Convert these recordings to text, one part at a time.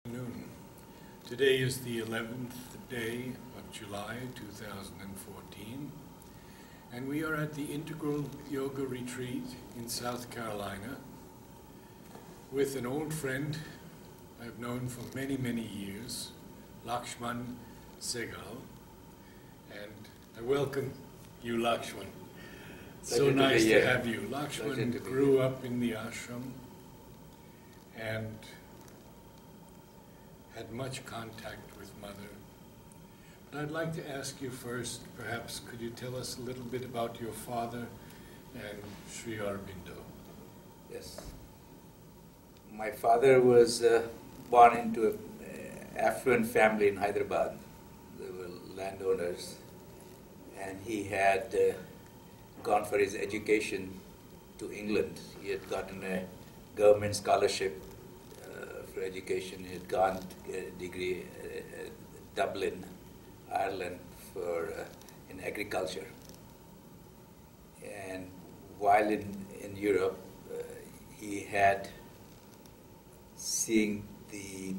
Afternoon. Today is the 11th day of July 2014, and we are at the Integral Yoga Retreat in South Carolina with an old friend I've known for many, many years, Lakshman Seghal, and I welcome you, Lakshman. So nice to have you. Lakshman grew up in the ashram and had much contact with Mother. But I'd like to ask you first, perhaps, could you tell us a little bit about your father and Sri Aurobindo? Yes. My father was born into an affluent family in Hyderabad. They were landowners, and he had gone for his education to England. He had gotten a government scholarship for education. He had gone to get a degree at Dublin, Ireland, for in agriculture. And while in Europe, he had seeing the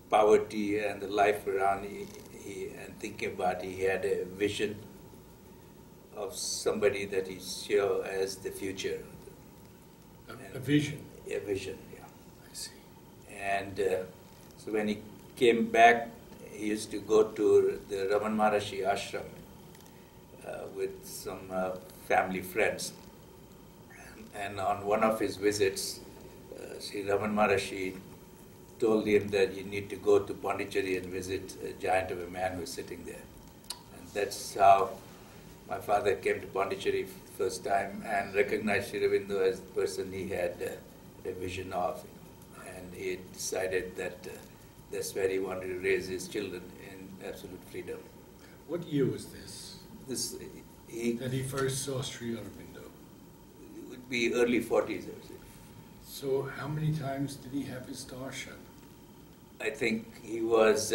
poverty and the life around and thinking about he had a vision of somebody that he saw as the future. A vision? A vision, yeah. I see. And so when he came back, he used to go to the Raman Maharishi ashram with some family friends. And on one of his visits, Sri Raman Maharishi told him that you need to go to Pondicherry and visit a giant of a man who is sitting there. And that's how my father came to Pondicherry first time and recognized Sri Aurobindo as the person he had a vision of. And he decided that that's where he wanted to raise his children in absolute freedom. What year was this? That he first saw Sri Aurobindo? It would be early 40s, I would say. So how many times did he have his darshan? I think he was,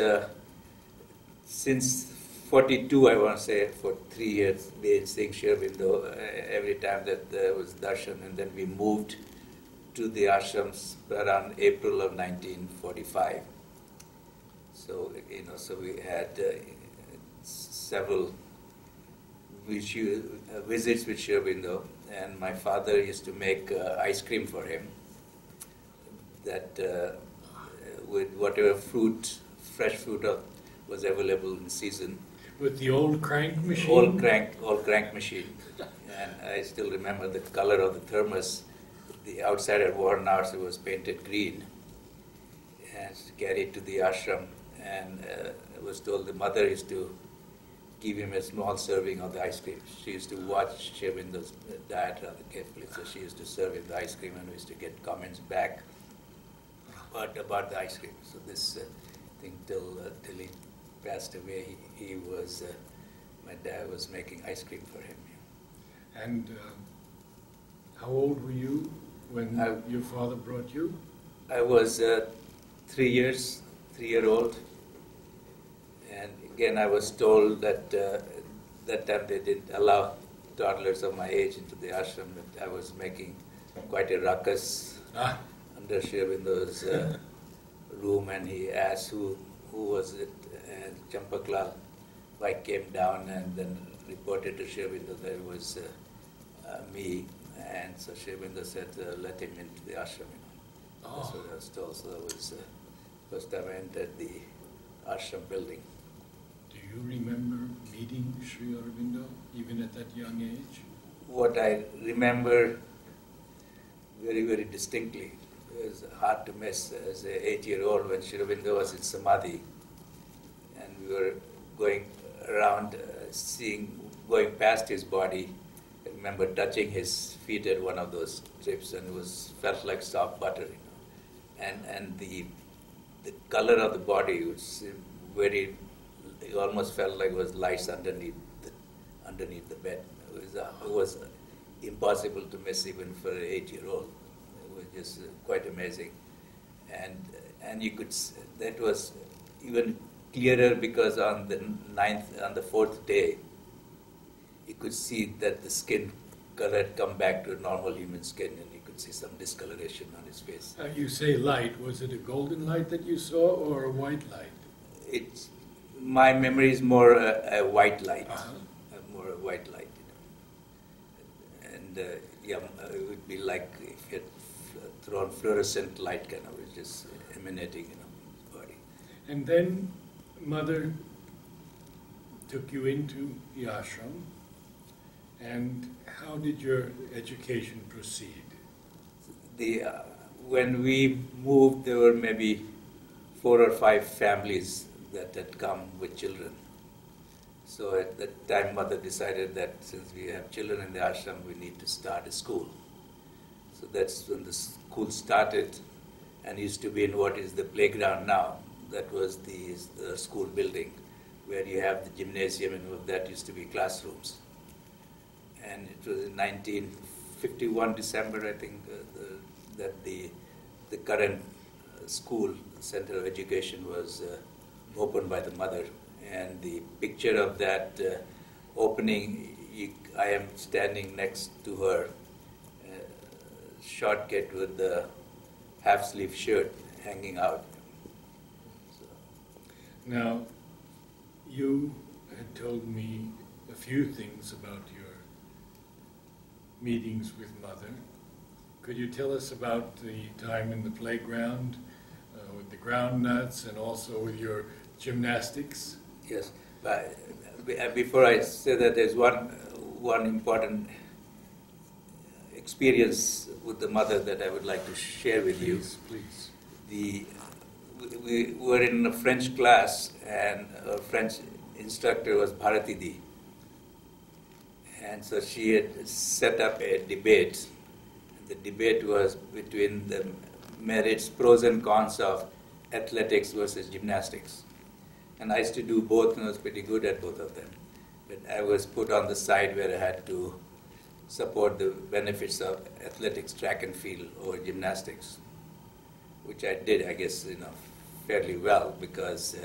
since 42, I want to say, for 3 years, they seeing Sri Aurobindo every time that there was darshan, and then we moved to the ashrams around April of 1945. So, so we had several visits with Sri Aurobindo, and my father used to make ice cream for him that with whatever fruit, fresh fruit was available in season. With the old crank machine? Old crank machine. And I still remember the color of the thermos. The outside had worn out, so it was painted green. And carried to the ashram, and I was told the mother used to give him a small serving of the ice cream. She used to watch Sri Aurobindo's diet rather carefully, so she used to serve him the ice cream, and we used to get comments back about the ice cream. So this thing till he passed away, he was, my dad was making ice cream for him. And how old were you when your father brought you? I was 3 year old. And again, I was told that that time they didn't allow toddlers of my age into the ashram, that I was making quite a ruckus under Sri Aurobindo's room, and he asked who was it, and Champaklal Bhai came down and then reported to Sri Aurobindo that it was me, and so Sri Aurobindo said, let him into the ashram. That's what I was told. So that was the first time I entered the ashram building. Do you remember meeting Sri Aurobindo, even at that young age? What I remember very, very distinctly, it was hard to miss as an 8-year-old when Sri Aurobindo was in Samadhi, and we were going around going past his body. I remember touching his feet at one of those trips, and it felt like soft butter, and the color of the body was very. It almost felt like it was lice underneath the bed. It was impossible to miss even for an 8-year-old. It was just quite amazing, and you could. That was even clearer because on the fourth day, you could see that the skin color had come back to normal human skin, and you could see some discoloration on his face. You say light. Was it a golden light that you saw or a white light? It's, my memory is more a white light, more a white light. And yeah, it would be like if you had thrown fluorescent light kind of, it's just emanating, his body. And then Mother took you into the ashram, and how did your education proceed? When we moved, there were maybe 4 or 5 families that had come with children. So at that time, Mother decided that since we have children in the ashram, we need to start a school. So that's when the school started, and used to be in what is the playground now. That was the school building, where you have the gymnasium, and that used to be classrooms. And it was in 1951 December, I think, that the current school, Center of Education, was opened by the Mother. And the picture of that opening, I am standing next to her, short kid with the half-sleeve shirt hanging out. So. Now, you had told me a few things about your meetings with Mother. Could you tell us about the time in the playground with the ground nuts and also with your gymnastics? Yes, but before I say that, there's one important experience with the Mother that I would like to share with you. Please. We were in a French class, and our French instructor was Bharatidi. And so she had set up a debate. The debate was between the merits, pros and cons of athletics versus gymnastics. And I used to do both, and I was pretty good at both of them. But I was put on the side where I had to support the benefits of athletics, track and field, over gymnastics, which I did, I guess, fairly well, because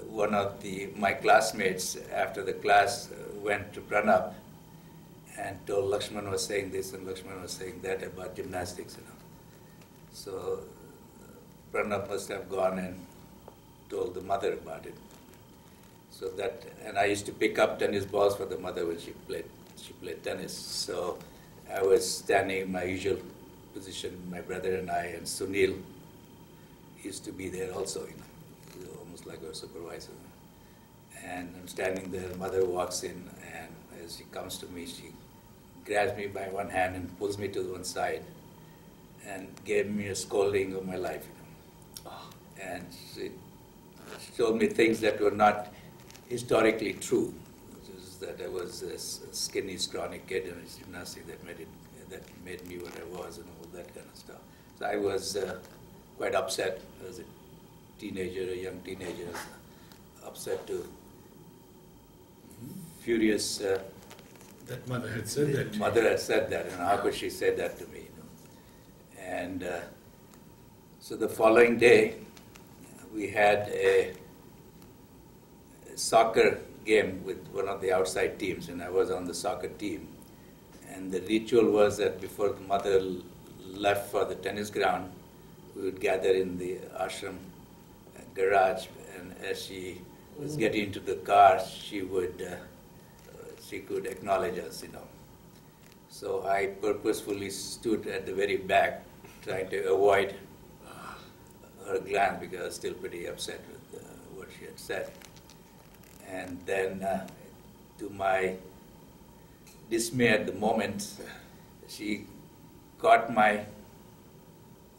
one of my classmates after the class went to Pranab and told Lakshman was saying this and Lakshman was saying that about gymnastics. So Pranab must have gone and told the Mother about it. So that, and I used to pick up tennis balls for the Mother when she played tennis. So I was standing in my usual position, my brother and I, and Sunil used to be there also, almost like our supervisor. And I'm standing there, Mother walks in, and as she comes to me, she grabs me by one hand and pulls me to one side and gave me a scolding of my life. And she told me things that were not historically true. Just that I was a skinny, scrawny kid in gymnastics that made me what I was and all that kind of stuff. So I was quite upset as a teenager, a young teenager, upset to furious. That Mother had said that to Mother you. had said that, and how could she say that to me? And so the following day, we had a soccer game with one of the outside teams, and I was on the soccer team. And the ritual was that before the Mother left for the tennis ground, we would gather in the ashram garage, and as she was getting into the car, she could acknowledge us, So I purposefully stood at the very back, trying to avoid her glance, because I was still pretty upset with what she had said. And then, to my dismay at the moment, she caught my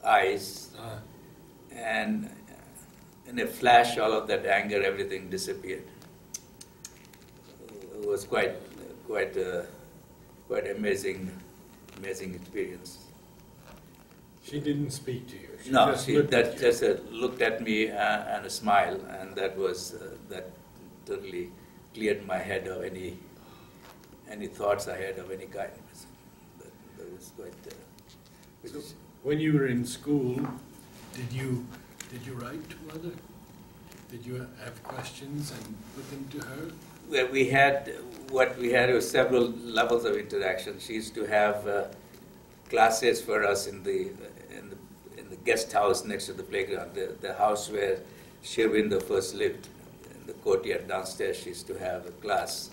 eyes, and in a flash, all of that anger, everything disappeared. It was quite amazing experience. She didn't speak to you. She No, just she looked at you. looked at me and a smile, and that was that totally cleared my head of any thoughts I had of any kind. That was quite. So when you were in school, did you write to Mother? Did you have questions and put them to her? Well, what we had was several levels of interaction. She used to have classes for us in the guest house next to the playground, the house where Shirvinder first lived. In the courtyard downstairs, she used to have a class.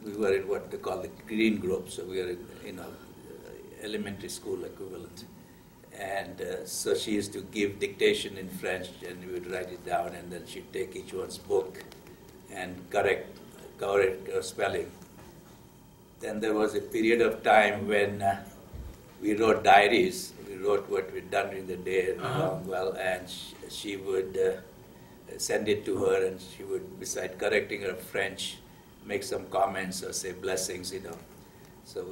We were in what they call the green group, so we were in elementary school equivalent. And so she used to give dictation in French, and we would write it down, and then she'd take each one's book and correct her spelling. Then there was a period of time when we wrote diaries. We wrote what we'd done during the day and she would send it to her, and she would, beside correcting her French, make some comments or say blessings, So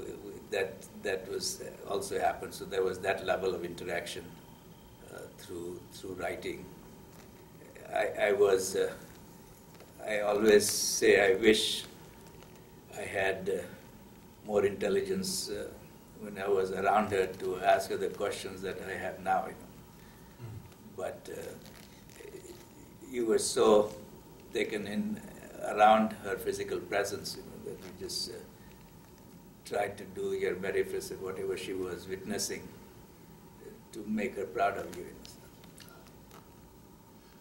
that was also happened. So there was that level of interaction through writing. I always say I wish I had more intelligence when I was around her to ask her the questions that I have now. But you were so taken in around her physical presence, that you just tried to do your very best at whatever she was witnessing to make her proud of you.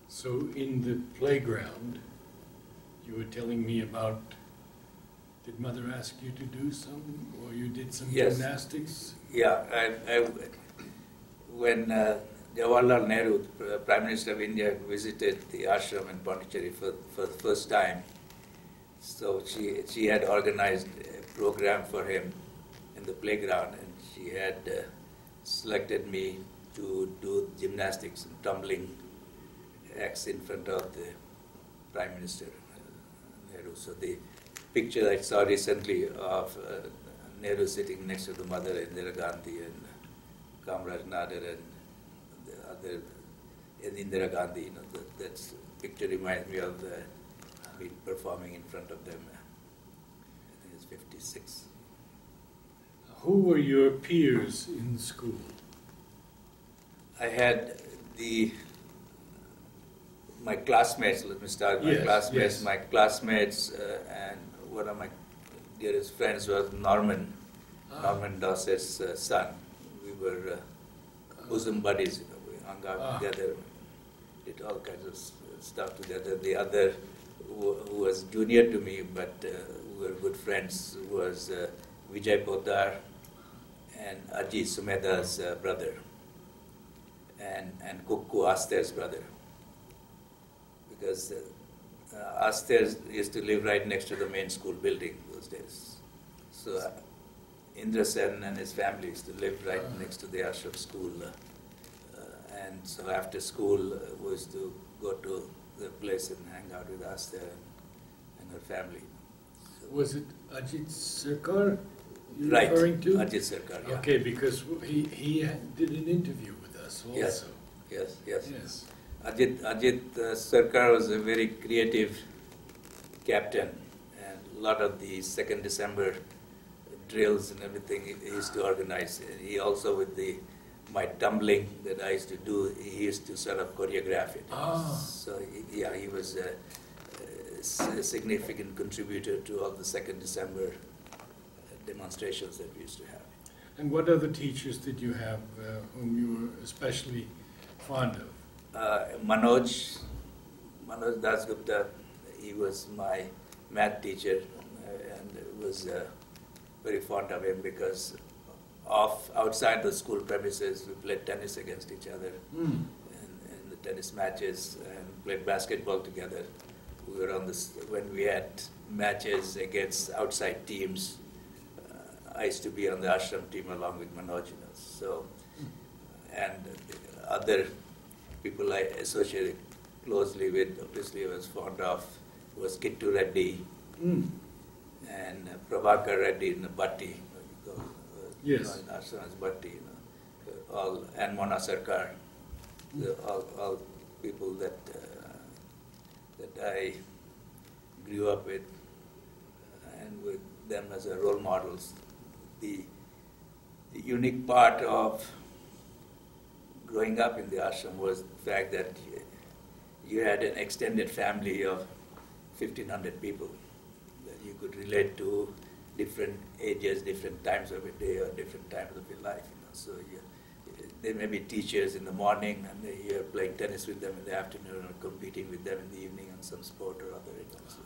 So in the playground, you were telling me about, did Mother ask you to do some, or you did some gymnastics? Yeah, when Jawaharlal Nehru, Prime Minister of India, visited the ashram in Pondicherry for the first time, so she had organized a program for him in the playground, and she had selected me to do gymnastics and tumbling acts in front of the Prime Minister Nehru. So the picture I saw recently of Nehru sitting next to the mother, Indira Gandhi, and Kamraj Nader, and the other, and Indira Gandhi, that picture reminds me of me performing in front of them. I think it's 56. Who were your peers in school? I had my classmates. Let me start with my classmates. Yes. My classmates and one of my dearest friends was Norman Dawson's son. We were bosom buddies. We hung out together, did all kinds of stuff together. The other, who was junior to me, but we were good friends, was Vijay Poddar and Ajit Sumeda's brother, and Kukku Aster's brother. Because Aster used to live right next to the main school building those days. So Indra Sen and his family used to live right next to the ashram school. And so after school, we used to go to the place and hang out with Aster and her family. So was it Ajit Sarkar you're right, referring to? Ajit Sarkar, yeah. Okay, because he did an interview with us also. Yes. Ajit Sarkar was a very creative captain, and a lot of the 2nd December drills and everything he used to organize. He also, with my tumbling that I used to do, he used to sort of choreograph it. So he was a significant contributor to all the 2nd December demonstrations that we used to have. And what other teachers did you have whom you were especially fond of? Manoj Dasgupta, he was my math teacher, and was very fond of him because outside the school premises we played tennis against each other in the tennis matches, and played basketball together. We were when we had matches against outside teams. I used to be on the ashram team along with Manoj. So, and other people I associated closely with, obviously I was fond of, was Kittu Reddy and Prabhakar Reddy in the Bhatti. Yes. In ashram as Bhatti, all, and Mona Sarkar, all people that I grew up with, and with them as a role models. The unique part of growing up in the ashram was the fact that you had an extended family of 1,500 people that you could relate to, different ages, different times of a day, or different times of your life. So there may be teachers in the morning, and you're playing tennis with them in the afternoon, or competing with them in the evening on some sport or other. So,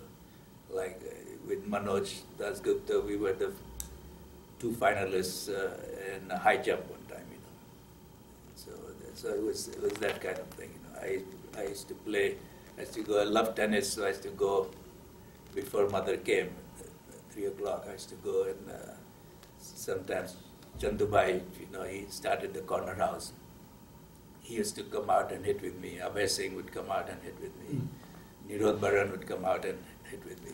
like with Manoj Dasgupta, we were the two finalists in a high jump one time. So it was that kind of thing. I used to play. I used to go. I love tennis, so I used to go before mother came. 3 o'clock, I used to go, and sometimes Chandubai, he started the corner house. He used to come out and hit with me. Abhay Singh would come out and hit with me. Nirod Baran would come out and hit with me.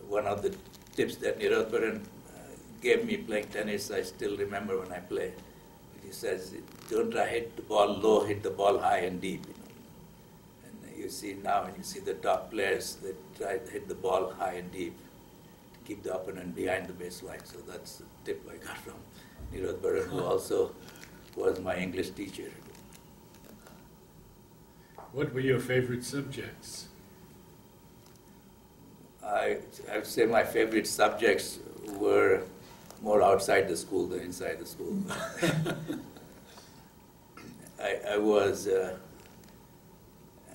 One of the tips that Nirod Baran gave me playing tennis, I still remember when I play. He says, don't try to hit the ball low, hit the ball high and deep. And you see now, when you see the top players, they try to hit the ball high and deep to keep the opponent behind the baseline. So that's the tip I got from Nirod Baran, who also was my English teacher. What were your favorite subjects? I would say my favorite subjects were more outside the school than inside the school. I was,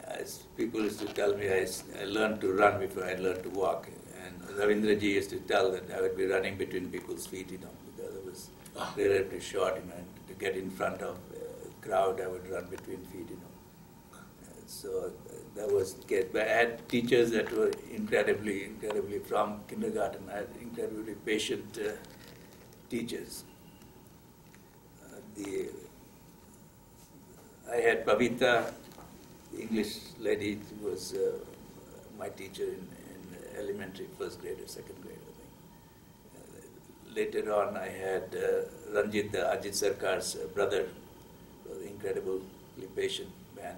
as people used to tell me, I learned to run before I learned to walk. And Ravindraji used to tell that I would be running between people's feet, because I was relatively short, and to get in front of a crowd, I would run between feet, So that was good. But I had teachers that were incredibly, from kindergarten, I had incredibly patient teachers. I had Pavita, the English lady, who was my teacher in elementary, first grade or second grade, I think. Later on, I had Ranjit, Ajit Sarkar's brother, was an incredibly patient man.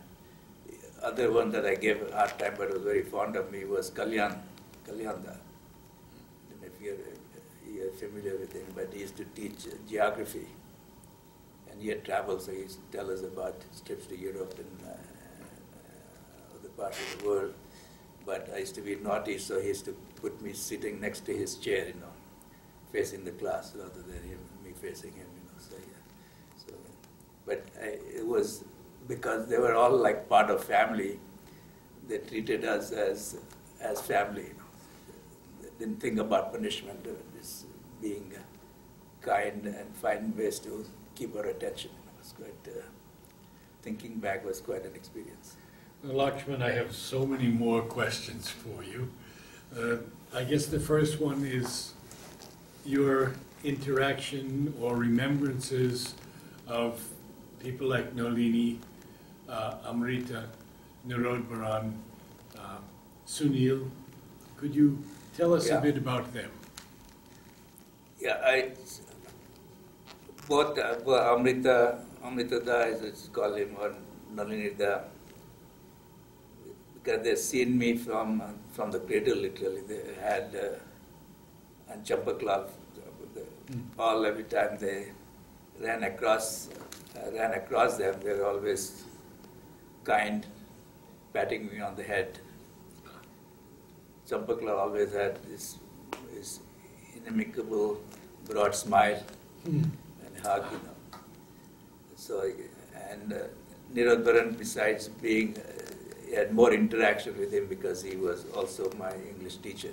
The other one that I gave a hard time but was very fond of me was Kalyanda. I don't know if you're familiar with him, but he used to teach geography. And he had traveled, so he used to tell us about his trips to Europe and other parts of the world. But I used to be naughty, so he used to put me sitting next to his chair, facing the class rather than me facing him. But it was because they were all like part of family. They treated us as family. They didn't think about punishment, just being kind and find ways to keep our attention. It was quite, thinking back was quite an experience. Well, Lakshman, I have so many more questions for you. I guess the first one is your interaction or remembrances of people like Nalini, Amrita, Nirod Baran, Sunil. Could you tell us a bit about them? Yeah, both Amrita Da, as it's called him, or Nalini Da, because they've seen me from the cradle, literally. They had and Champaklav, all every time they ran across them, they were always kind, patting me on the head. Champaklav always had this inimicable, broad smile and hug, So, and Nirod Baran, besides being, had more interaction with him because he was also my English teacher,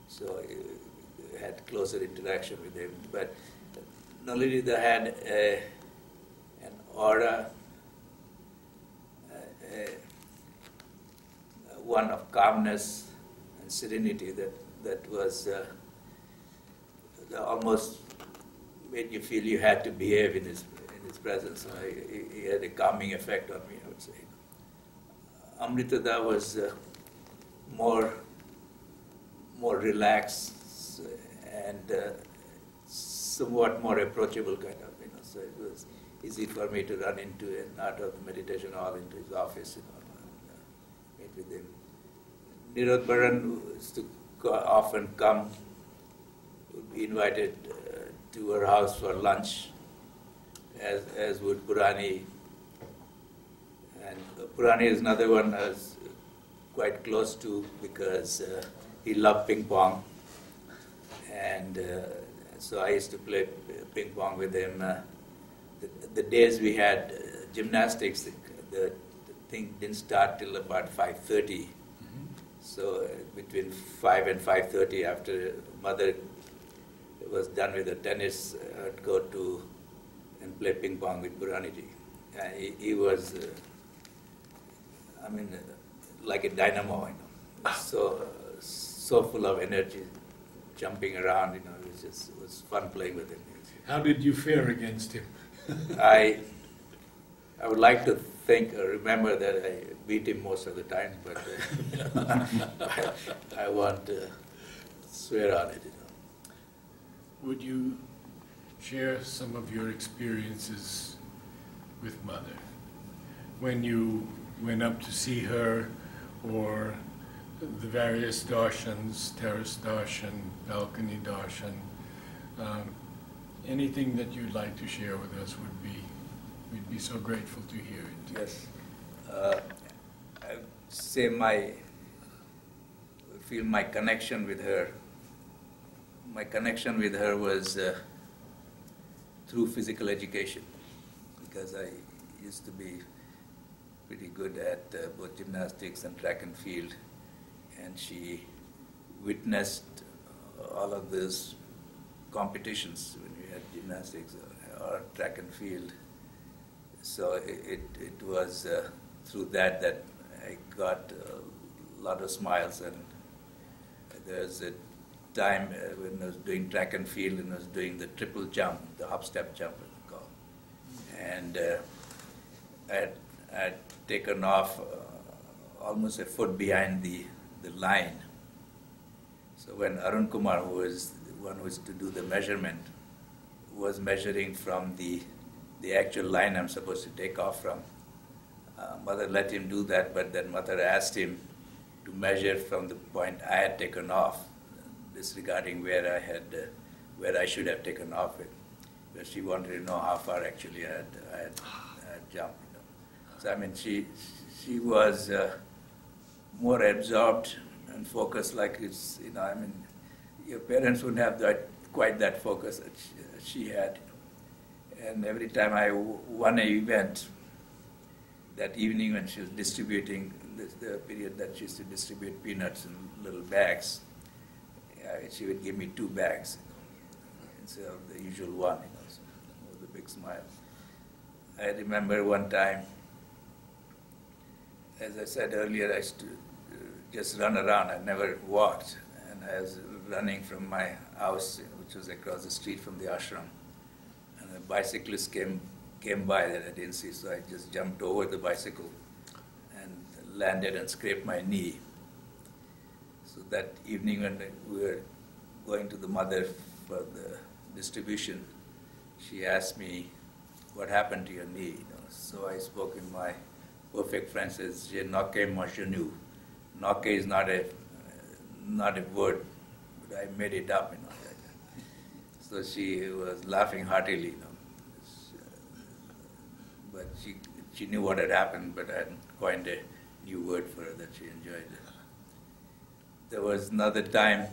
So I had closer interaction with him. But Nalini had an aura, one of calmness and serenity that was almost made you feel you had to behave in his presence. He had a calming effect on me, I would say. Amrita Da was more relaxed and somewhat more approachable kind of, So it was easy for me to run into and out of the meditation hall into his office, and meet with him. Nirod Baran used to often come, would be invited to her house for lunch, as would Purani. And Purani is another one I was quite close to because he loved ping pong. And so I used to play ping pong with him. The days we had gymnastics, the thing didn't start till about 5:30. So between 5 and 5:30, after mother was done with the tennis, I'd go to and play ping pong with Buraniji. He was, like a dynamo, so full of energy, jumping around, it was fun playing with him. How did you fare against him? I would like to think or remember that I beat him most of the time, but I won't swear on it. Would you share some of your experiences with Mother when you went up to see her, or the various darshans, terrace darshan, balcony darshan? Anything that you'd like to share with us we'd be so grateful to hear it. Yes. I say feel my connection with her. My connection with her was through physical education, because I used to be pretty good at both gymnastics and track and field, and she witnessed all of those competitions when we had gymnastics or track and field. So it was through that I got a lot of smiles. And there's a time when I was doing track and field and I was doing the triple jump, the hop step jump, as it's called. And I'd taken off almost a foot behind the line. So when Arun Kumar, who was the one who was to do the measurement, was measuring from the actual line I'm supposed to take off from, Mother let him do that, but then Mother asked him to measure from the point I had taken off, disregarding where I should have taken off it, because she wanted to know how far actually I had jumped. So she was more absorbed and focused, like it's your parents wouldn't have quite that focus that she had. And every time I won an event, that evening when she was distributing, the period that she used to distribute peanuts in little bags, she would give me 2 bags instead of the usual one, so, with a big smile. I remember one time, as I said earlier, I used to just run around. I never walked, and I was running from my house, which was across the street from the ashram, and a bicyclist came by that I didn't see, so I just jumped over the bicycle and landed and scraped my knee. So that evening when we were going to the mother for the distribution, she asked me, what happened to your knee? So I spoke in my perfect French, says, "J'ai knocké mon genou." Knocké is not a word, but I made it up. So she was laughing heartily. But she knew what had happened, but I hadn't coined a new word for her that she enjoyed it. There was another time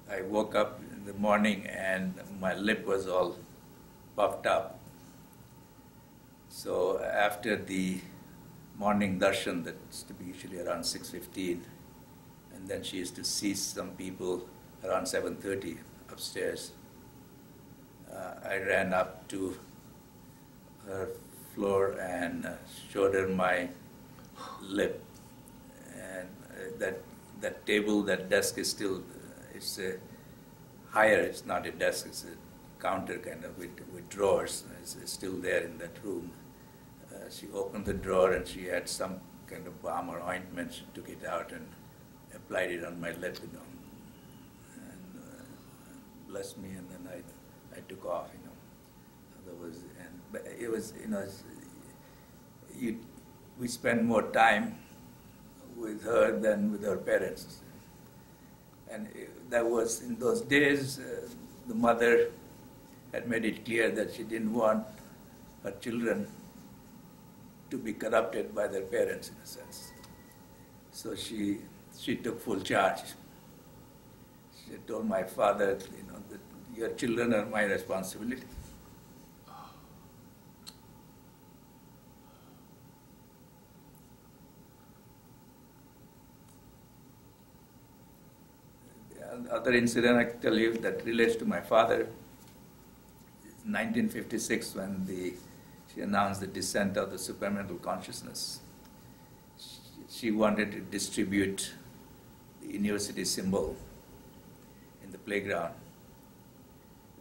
I woke up in the morning and my lip was all puffed up. So after the morning darshan, that's to be usually around 6:15, and then she used to see some people around 7:30 upstairs. I ran up to her floor and showed her my lip, and that table, that desk is still, it's a higher, it's not a desk, it's a counter kind of with drawers. It's still there in that room. She opened the drawer and she had some kind of balm or ointment. She took it out and applied it on my lip, and blessed me, and then I took off, But it was, we spend more time with her than with her parents. And that was, in those days, the mother had made it clear that she didn't want her children to be corrupted by their parents, in a sense. So she took full charge. She told my father, that your children are my responsibility. The other incident I can tell you that relates to my father. 1956, when she announced the descent of the supramental consciousness, she wanted to distribute the university symbol in the playground.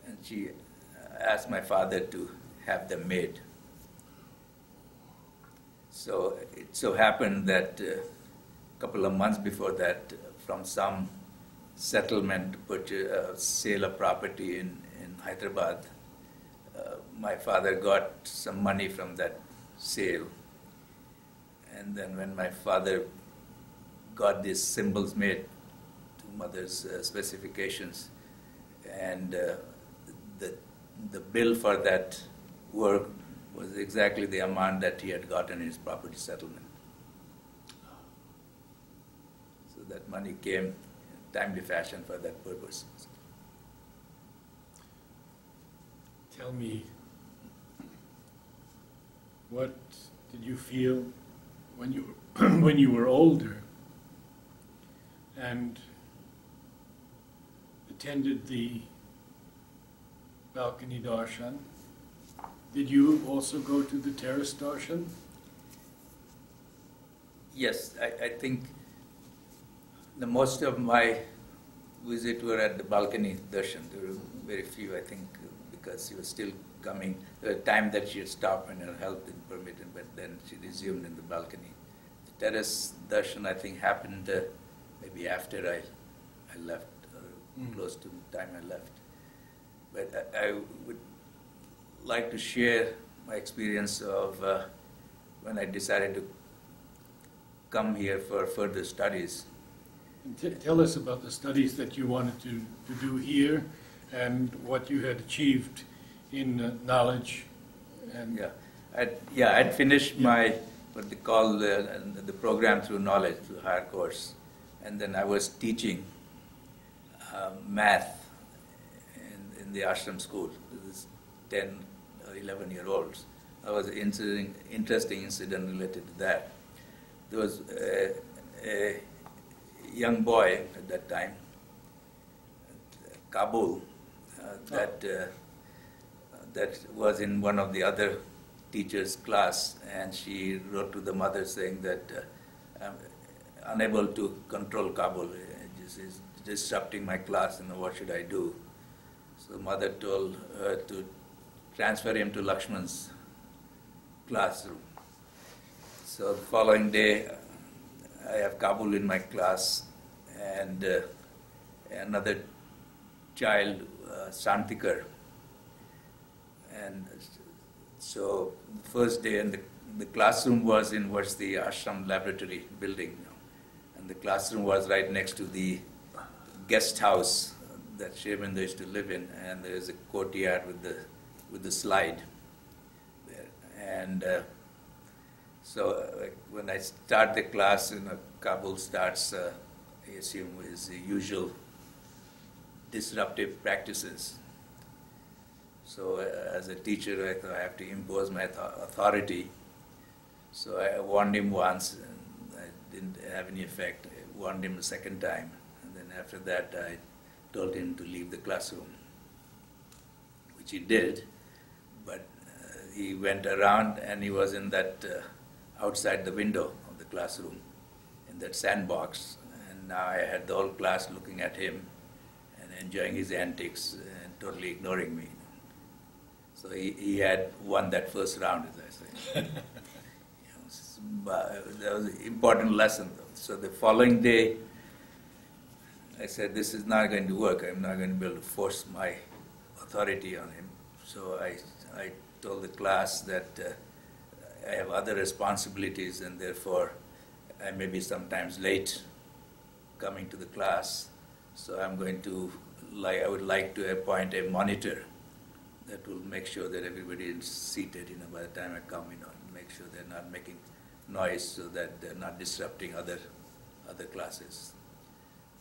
And she asked my father to have them made. So it so happened that a couple of months before that, from some settlement, sale of property in Hyderabad, my father got some money from that sale. And then when my father got these symbols made to mother's specifications, and the bill for that work was exactly the amount that he had gotten in his property settlement. So that money came in timely fashion for that purpose. Tell me, what did you feel when you when you were older and attended the balcony darshan? Did you also go to the terrace darshan? Yes, I think the most of my visits were at the balcony darshan. There were very few, I think, because she was still coming. There was a time that she had stopped when her health didn't permit it, but then she resumed in the balcony. The terrace darshan, I think, happened maybe after I left, or close to the time I left. But I would like to share my experience of when I decided to come here for further studies. Tell us about the studies that you wanted to do here and what you had achieved in knowledge. And I'd finished my, what they call the program through knowledge, through higher course. And then I was teaching math in the ashram school. This is 10 or 11-year-olds. That was an interesting incident related to that. There was a young boy at that time, Kabul, that was in one of the other teachers' class, and she wrote to the mother saying that I'm unable to control Kabul. This is disrupting my class, and what should I do? So the mother told her to transfer him to Lakshman's classroom. So the following day, I have Kabul in my class, and another child, Santikar. And so the first day, and the classroom was in what's the ashram laboratory building, and the classroom was right next to the guest house that Shrivinda used to live in, and there is a courtyard with the slide there. And so when I start the class, Kabul starts, I assume, is the usual disruptive practices. So as a teacher, I thought I have to impose my authority. So I warned him once, and I didn't have any effect. I warned him a second time, and then after that I told him to leave the classroom, which he did, but he went around and he was in that outside the window of the classroom, in that sandbox, and now I had the whole class looking at him and enjoying his antics and totally ignoring me. So he had won that first round, as I say. That was an important lesson, though. So the following day, I said, this is not going to work. I'm not going to be able to force my authority on him. So I told the class that I have other responsibilities, and therefore I may be sometimes late coming to the class. So I'm going to, I would like to appoint a monitor that will make sure that everybody is seated, by the time I come, make sure they're not making noise so that they're not disrupting other classes.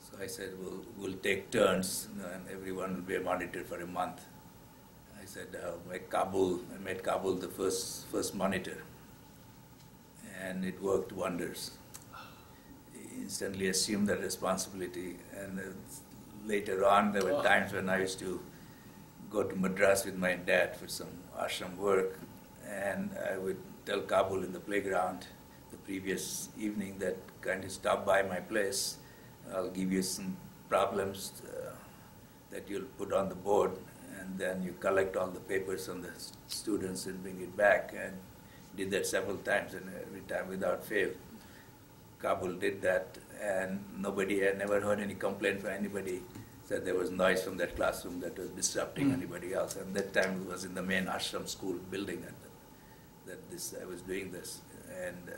So I said, we'll take turns, and everyone will be monitored for a month. I said, I made Kabul the first monitor, and it worked wonders. He instantly assumed that responsibility, and later on there were times when I used to go to Madras with my dad for some ashram work, and I would tell Kabul in the playground the previous evening that kind of stop by my place, I'll give you some problems that you'll put on the board, and then you collect all the papers on the students and bring it back, and did that several times, and every time without fail. Kabul did that, and nobody had never heard any complaint from anybody that there was noise from that classroom that was disrupting anybody else. And that time it was in the main ashram school building I was doing this. And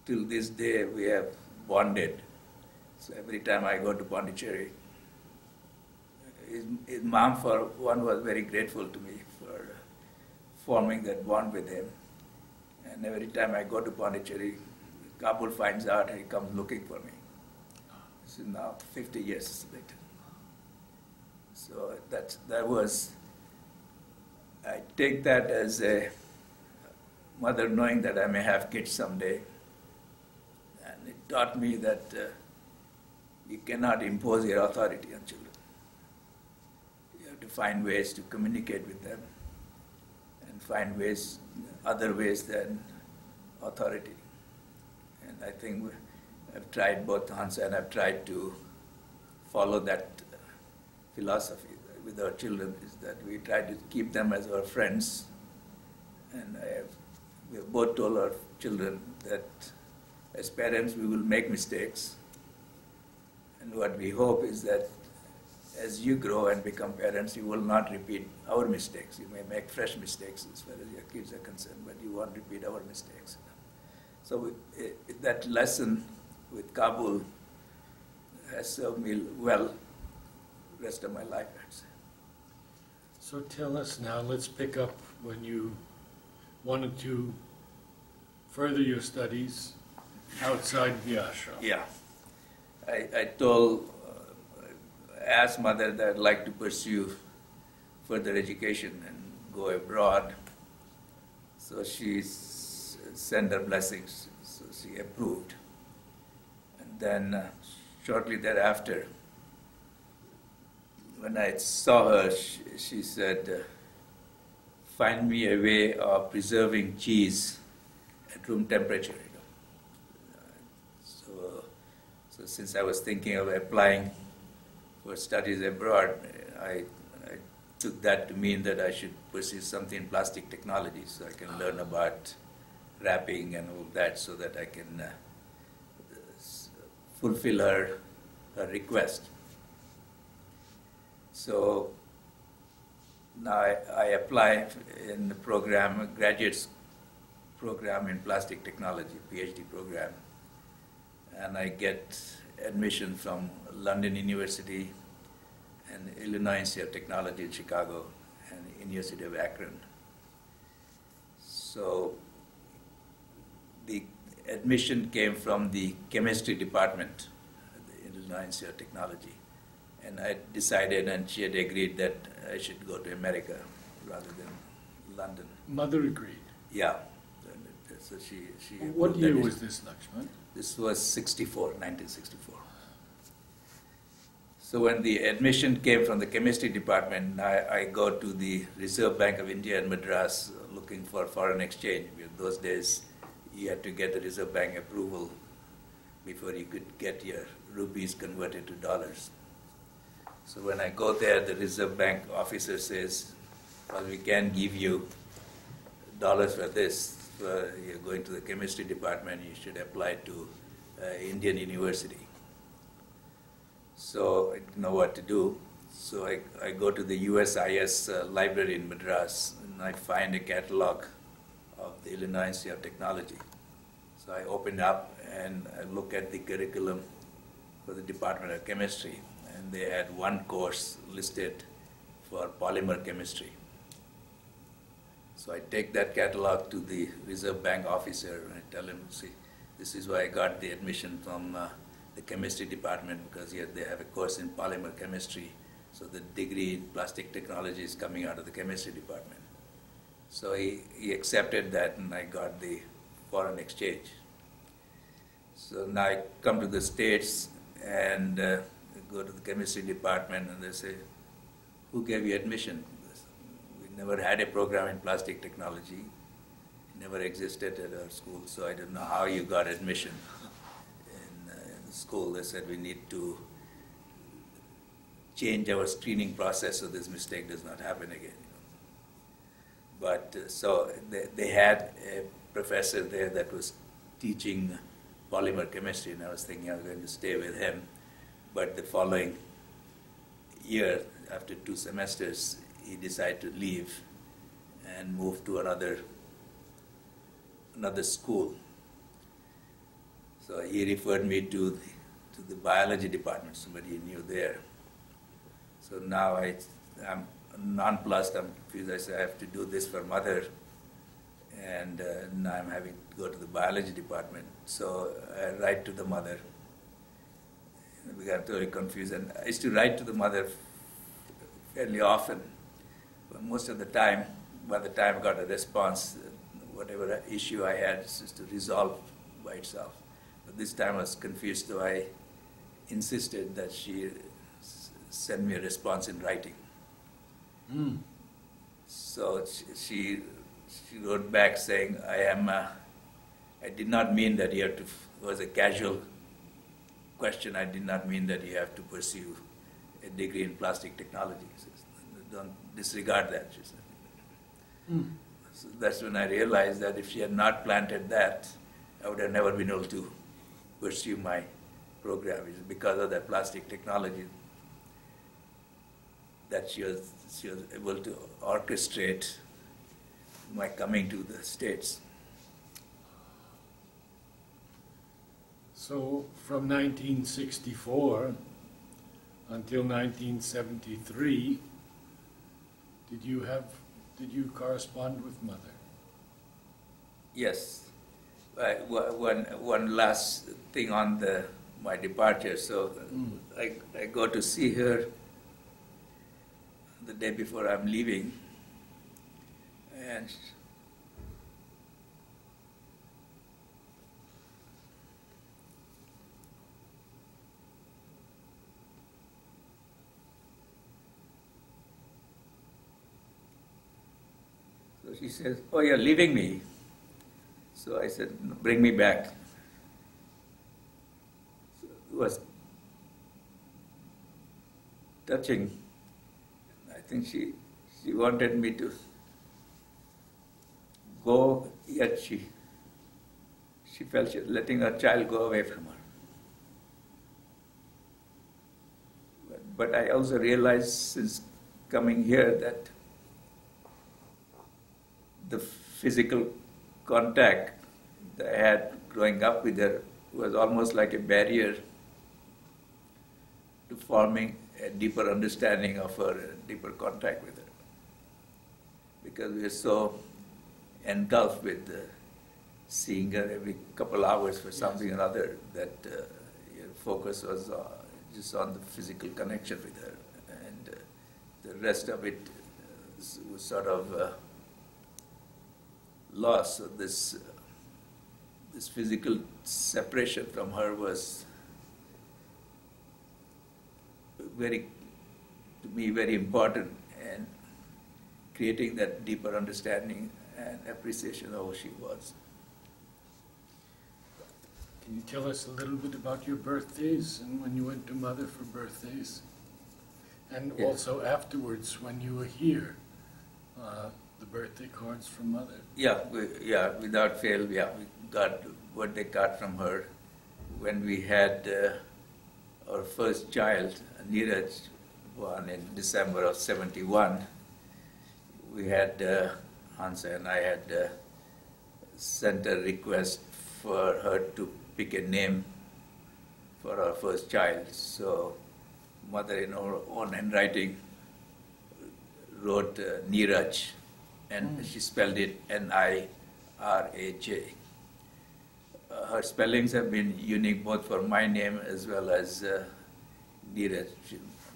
till this day we have bonded. So every time I go to Pondicherry, his mom for one was very grateful to me for forming that bond with him. And every time I go to Pondicherry, Kabul finds out and he comes looking for me. This is now 50 years later. So I take that as a mother knowing that I may have kids someday. And it taught me that you cannot impose your authority on children. You have to find ways to communicate with them and find other ways than authority. And I think I've tried both Hansa and I've tried to follow that philosophy with our children, is that we try to keep them as our friends. And we have both told our children that as parents we will make mistakes. And what we hope is that as you grow and become parents, you will not repeat our mistakes. You may make fresh mistakes as far as your kids are concerned, but you won't repeat our mistakes. So that lesson with Kabul has served me well the rest of my life, I'd say. So tell us now, let's pick up when you wanted to further your studies outside the ashram. Yeah. I asked mother that I'd like to pursue further education and go abroad. So she sent her blessings, so she approved. And then shortly thereafter, when I saw her, she said, find me a way of preserving cheese at room temperature. So since I was thinking of applying for studies abroad, I took that to mean that I should pursue something in plastic technology so I can learn about wrapping and all that so that I can fulfill her request. So now I apply in the program, a graduate program in plastic technology, PhD program, and I get admission from London University and Illinois Institute of Technology in Chicago and University of Akron. So the admission came from the chemistry department at the Illinois Institute of Technology. And I decided, and she had agreed, that I should go to America rather than London. Mother agreed? Yeah. So she What year was this, Lakshman? This was 1964. So when the admission came from the chemistry department, I go to the Reserve Bank of India in Madras looking for foreign exchange. In those days, you had to get the Reserve Bank approval before you could get your rupees converted to dollars. So when I go there, the Reserve Bank officer says, well, we can give you dollars for this. You're going to the chemistry department, you should apply to Indian University. So I didn't know what to do. So I go to the USIS library in Madras, and I find a catalog of the Illinois Institute of Technology. So I open up and I look at the curriculum for the Department of Chemistry, and they had one course listed for polymer chemistry. So I take that catalog to the Reserve Bank officer and I tell him, see, this is why I got the admission from the chemistry department because here they have a course in polymer chemistry. So the degree in plastic technology is coming out of the chemistry department. So he accepted that and I got the foreign exchange. So now I come to the States and go to the chemistry department and they say, who gave you admission? We never had a program in plastic technology. It never existed at our school, so I don't know how you got admission. In the school, they said we need to change our screening process so this mistake does not happen again. But so they had a professor there that was teaching polymer chemistry, and I was thinking I was going to stay with him. But the following year, after 2 semesters, he decided to leave and move to another school. So he referred me to the biology department, somebody he knew there. So now I'm nonplussed, I'm confused. I said, I have to do this for mother, and now I'm having to go to the biology department. So I write to the mother. We got totally confused, and I used to write to the mother fairly often. But most of the time, by the time I got a response, whatever issue I had is just to resolve by itself. But this time I was confused, so I insisted that she send me a response in writing. Mm. So she wrote back saying, I did not mean that you have to, it was a casual question, I did not mean that you have to pursue a degree in plastic technology. She says, don't disregard that, she said. Mm. So that's when I realized that if she had not planted that, I would have never been able to pursue my program. It's because of that plastic technology that she was able to orchestrate my coming to the States. So from 1964 until 1973, did you correspond with mother? Yes. One last thing on my departure. So I go to see her the day before I'm leaving, and so she says, "Oh, you're leaving me." So I said, "No, bring me back." So it was touching. I think she wanted me to go, yet she felt she was letting her child go away from her. But I also realized since coming here that the physical contact that I had growing up with her was almost like a barrier to forming a deeper understanding of her, a deeper contact with her. Because we are so engulfed with seeing her every couple hours for something or other that your focus was just on the physical connection with her. And the rest of it was sort of lost. So this physical separation from her was to me very important, and creating that deeper understanding and appreciation of who she was. Can you tell us a little bit about your birthdays and when you went to mother for birthdays? And Yeah. also afterwards when you were here, the birthday cards from mother. Without fail, we got birthday card from her when we had our first child, Neeraj, born in December of '71. We had Hansa and I had sent a request for her to pick a name for our first child. So mother, in her own handwriting, wrote Neeraj, and she spelled it Niraj. her spellings have been unique both for my name as well as Neeraj.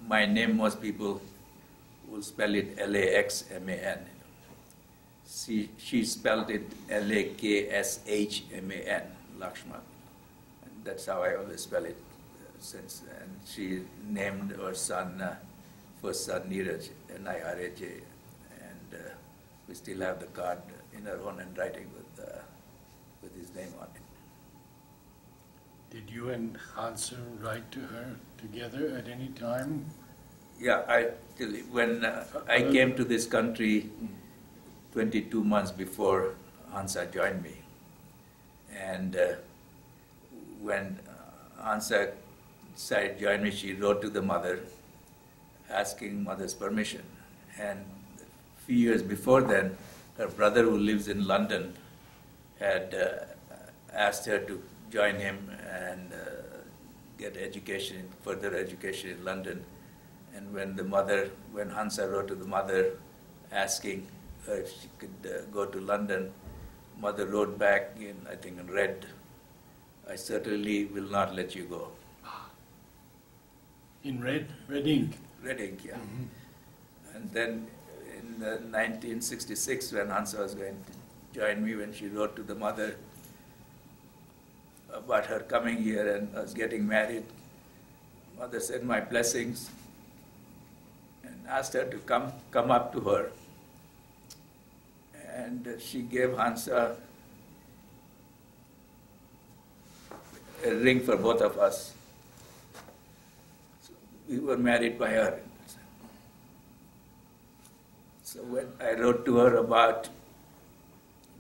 My name, most people will spell it Laxman. She spelled it Lakshman, Lakshman. And that's how I always spell it since. And she named her son, first son Neeraj, Niraj, and we still have the card in her own handwriting with his name on it. Did you and Hansa write to her together at any time? Yeah, when I came to this country 22 months before Hansa joined me, and when Hansa decided to join me, she wrote to the mother asking mother's permission. And a few years before then, her brother, who lives in London, had asked her to join him and get education, further education in London. And when Hansa wrote to the mother asking her if she could go to London, mother wrote back I think in red, "I certainly will not let you go." In red ink? Red ink, yeah. Mm-hmm. And then in 1966, when Hansa was going to join me, when she wrote to the mother about her coming here and us getting married, mother said my blessings and asked her to come up to her. And she gave Hansa a ring for both of us. So we were married by her. So when I wrote to her about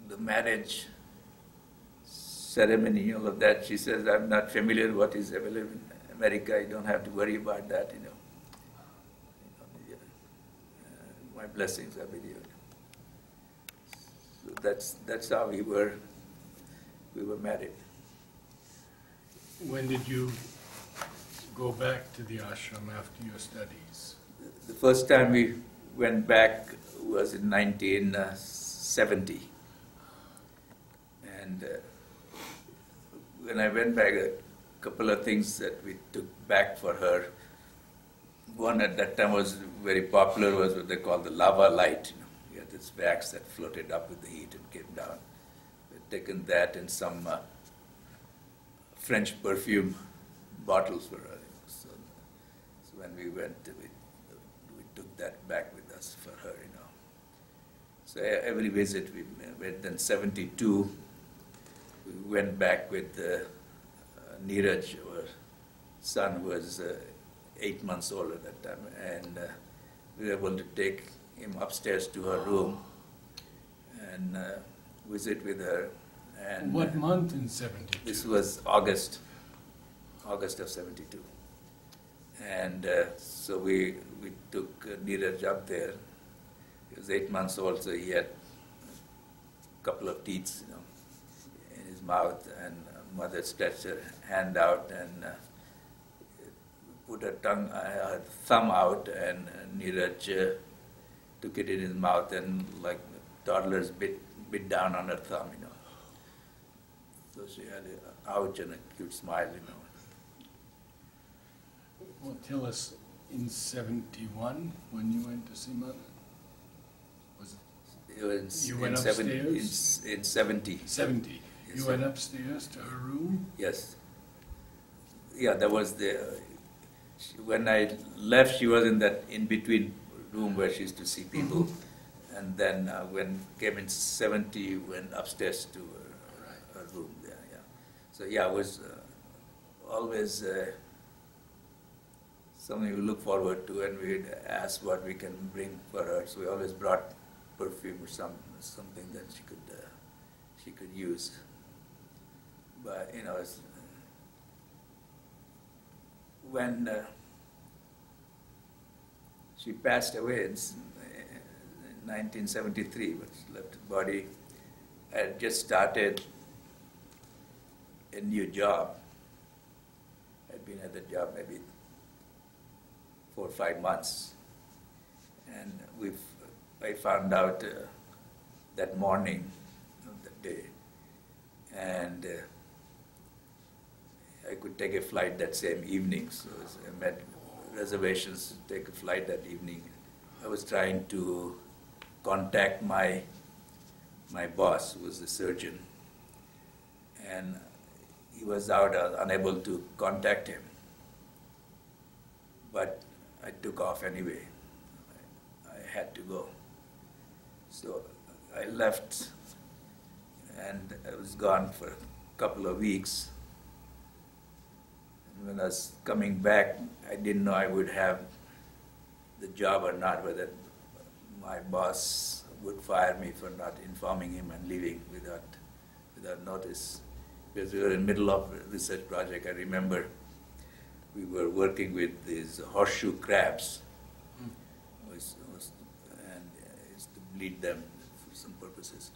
the marriage ceremony, all of that, she says, "I'm not familiar with what is available in America. You don't have to worry about that, my blessings are with you." So that's how we were married. When did you go back to the ashram after your studies? The first time we went back was in 1970. And when I went back, a couple of things that we took back for her. One at that time was very popular, was what they call the lava light. You had this wax that floated up with the heat and came down. We'd taken that and some French perfume bottles for her. So when we went, we took that back with us for her, So every visit we went. In 72, we went back with Neeraj, our son, who was 8 months old at that time, and we were able to take him upstairs to her room and visit with her. And what month in 72? This was August of 72. And so we took Neeraj up there. He was 8 months old, so he had a couple of teeth, in his mouth, and mother stretched her hand out and put her thumb out, and Neeraj took it in his mouth and, like toddlers, bit down on her thumb, So she had an ouch and a cute smile, Well, tell us, in 71, when you went to see mother? You went upstairs? In 70. 70. You went upstairs to her room? Yes. Yeah, that was when I left, she was in that in-between room where she used to see people. Mm-hmm. And then when came in 70, went upstairs to her room there, yeah. So yeah, it was always something we look forward to, and we'd ask what we can bring for her. So we always brought perfume or something that she could use. But when she passed away in 1973, when she left the body, I had just started a new job. I'd been at the job maybe 4 or 5 months, and I found out that morning of that day, and I could take a flight that same evening. So I made reservations to take a flight that evening. I was trying to contact my boss, who was the surgeon, and he was out, unable to contact him. But I took off anyway. I had to go. So I left, and I was gone for a couple of weeks. And when I was coming back, I didn't know I would have the job or not, whether my boss would fire me for not informing him and leaving without notice. Because we were in the middle of a research project. I remember we were working with these horseshoe crabs, and used to bleed them for some purposes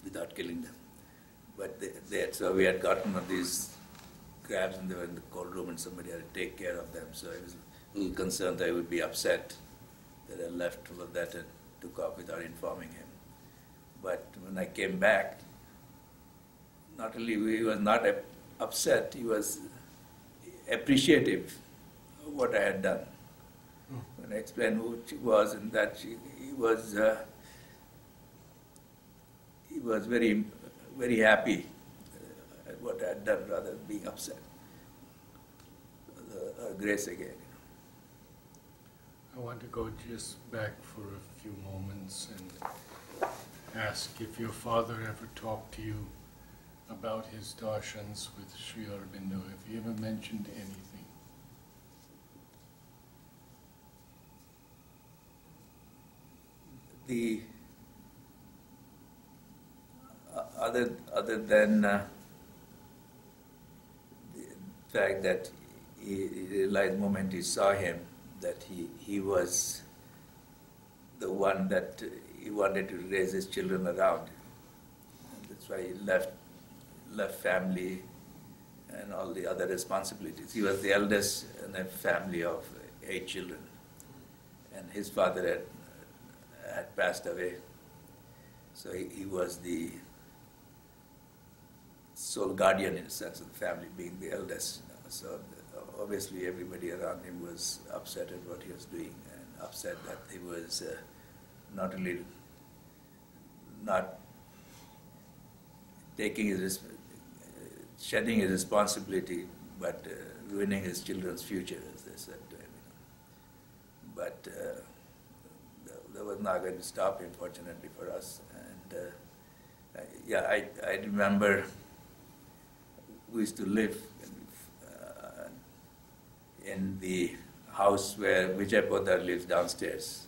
without killing them. But so we had gotten one of these crabs, and they were in the cold room, and somebody had to take care of them. So I was a little concerned I would be upset that I left all of that and took off without informing him. But when I came back, not only he was not upset, he was appreciative of what I had done. When I explained who she was and that he was very, very happy at what I had done, rather than being upset. Grace again. I want to go just back for a few moments and ask if your father ever talked to you about his darshans with Sri Aurobindo, if he ever mentioned anything. The other than the fact that he realized the moment he saw him that he was the one that he wanted to raise his children around. And that's why he left family and all the other responsibilities. He was the eldest in a family of 8 children, and his father had passed away. So he was the sole guardian, in a sense, of the family, being the eldest. So obviously everybody around him was upset at what he was doing, and upset that he was not only not taking shedding his responsibility, but ruining his children's future, as they said to him. But that was not going to stop him, fortunately for us. And I remember we used to live in the house where Vijay Poddar lives downstairs,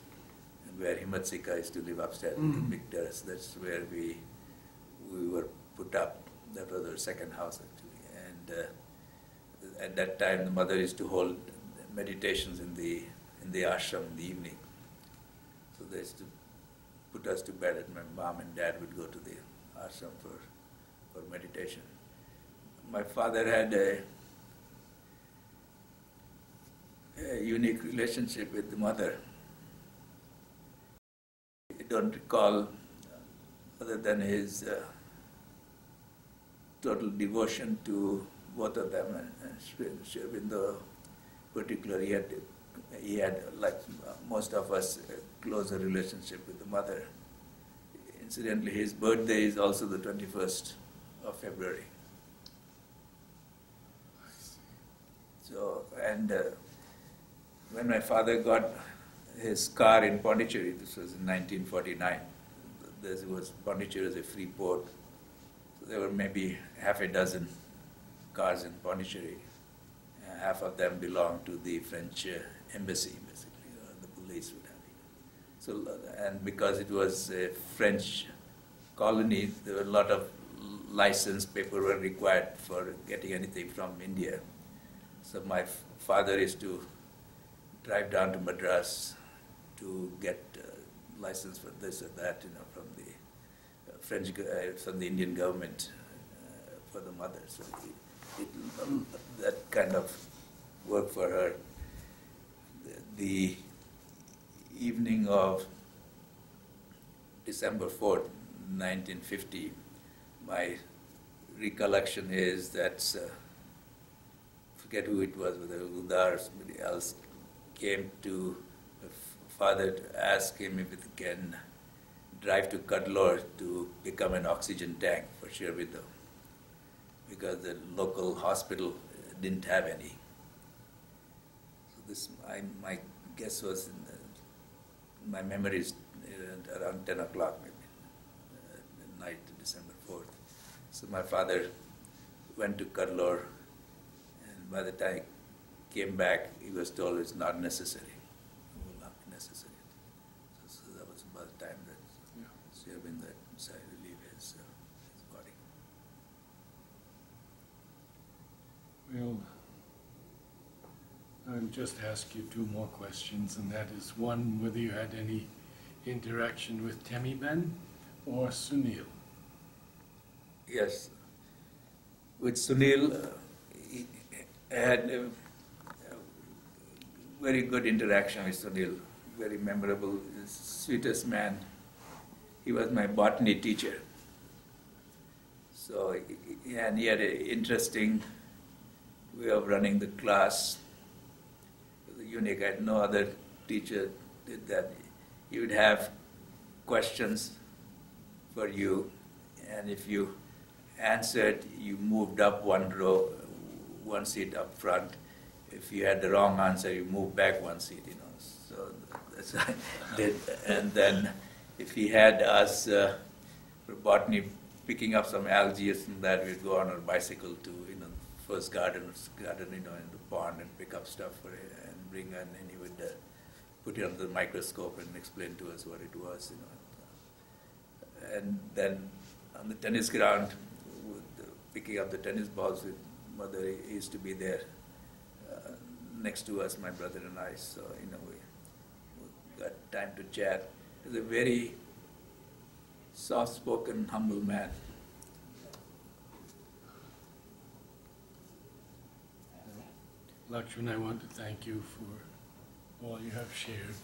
and where Himatsika used to live upstairs in the big terrace. That's where we were put up. That was our second house, actually. And at that time, the mother used to hold meditations in the ashram in the evening. So they used to put us to bed, and my mom and dad would go to the ashram for meditation. My father had a unique relationship with the mother. I don't recall, other than his total devotion to both of them, and Sri Aurobindo particularly, he had, like most of us, a closer relationship with the mother. Incidentally, his birthday is also the 21st of February. So, and when my father got his car in Pondicherry, this was in 1949, there was Pondicherry as a free port. So there were maybe half a dozen cars in Pondicherry. Half of them belonged to the French embassy, basically, or the police would have it. So, and because it was a French colony, there were a lot of license paperwork required for getting anything from India. So my father used to drive down to Madras to get license for this or that, from the from the Indian government for the mother. So that kind of worked for her. The evening of December 4th, 1950, my recollection is that forget who it was, whether Uda or somebody else, came to the father to ask him if he can drive to Cuddalore to become an oxygen tank for Sri Aurobindo, because the local hospital didn't have any. So this, my guess was, my memory is around 10 o'clock maybe, the night, December 4th. So my father went to Cuddalore, and by the time he came back, he was told it's not necessary. It will not be necessary. So that was about the time that Sri Aurobindo decided to leave his body. Well, I'll just ask you two more questions, and that is one, whether you had any interaction with Temiben or Sunil. Yes. With Sunil, I had a very good interaction with Sunil, very memorable, sweetest man. He was my botany teacher. So, and he had an interesting way of running the class. It was unique. I had no other teacher did that. He would have questions for you, and if you answered, you moved up one row, one seat up front. If you had the wrong answer, you moved back one seat, you know. So that's what I did. And then if he had us for botany picking up some algae or something that, we'd go on our bicycle to, first garden, in the pond and pick up stuff for it and bring, and then he would put it under the microscope and explain to us what it was, And then on the tennis ground, picking up the tennis balls with mother, he used to be there next to us, my brother and I. So, we got time to chat. He was a very soft-spoken, humble man. Lakshman, I want to thank you for all you have shared.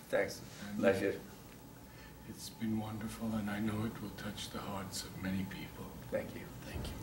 Thanks. And Pleasure. It's been wonderful, and I know it will touch the hearts of many people. Thank you. Thank you.